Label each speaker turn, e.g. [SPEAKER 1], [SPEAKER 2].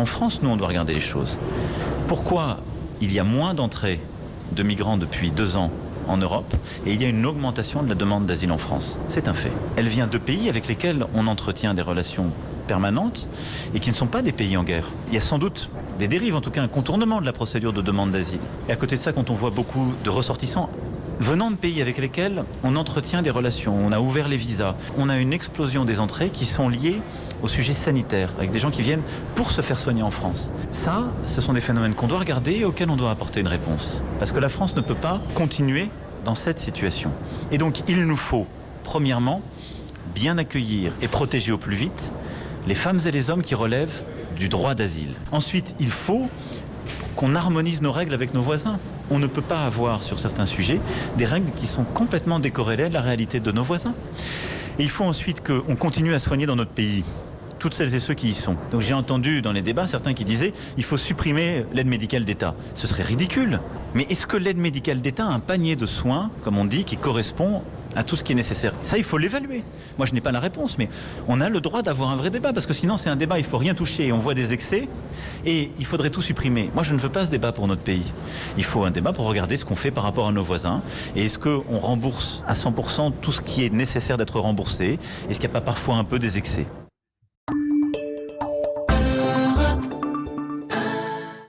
[SPEAKER 1] En France, nous, on doit regarder les choses. Pourquoi il y a moins d'entrées de migrants depuis 2 ans en Europe et il y a une augmentation de la demande d'asile en France? C'est un fait. Elle vient de pays avec lesquels on entretient des relations permanentes et qui ne sont pas des pays en guerre. Il y a sans doute des dérives, en tout cas un contournement de la procédure de demande d'asile. Et à côté de ça, quand on voit beaucoup de ressortissants venant de pays avec lesquels on entretient des relations, on a ouvert les visas, on a une explosion des entrées qui sont liées au sujet sanitaire, avec des gens qui viennent pour se faire soigner en France. Ça, ce sont des phénomènes qu'on doit regarder et auxquels on doit apporter une réponse. Parce que la France ne peut pas continuer dans cette situation. Et donc, il nous faut, premièrement, bien accueillir et protéger au plus vite les femmes et les hommes qui relèvent du droit d'asile. Ensuite, il faut qu'on harmonise nos règles avec nos voisins. On ne peut pas avoir, sur certains sujets, des règles qui sont complètement décorrélées de la réalité de nos voisins. Et il faut ensuite qu'on continue à soigner dans notre pays toutes celles et ceux qui y sont. Donc j'ai entendu dans les débats certains qui disaient il faut supprimer l'aide médicale d'État. Ce serait ridicule. Mais est-ce que l'aide médicale d'État a un panier de soins, comme on dit, qui correspond à tout ce qui est nécessaire? Ça, il faut l'évaluer. Moi, je n'ai pas la réponse, mais on a le droit d'avoir un vrai débat, parce que sinon, c'est un débat, il ne faut rien toucher, on voit des excès, et il faudrait tout supprimer. Moi, je ne veux pas ce débat pour notre pays. Il faut un débat pour regarder ce qu'on fait par rapport à nos voisins, et est-ce qu'on rembourse à 100% tout ce qui est nécessaire d'être remboursé? Est-ce qu'il n'y a pas parfois un peu des excès?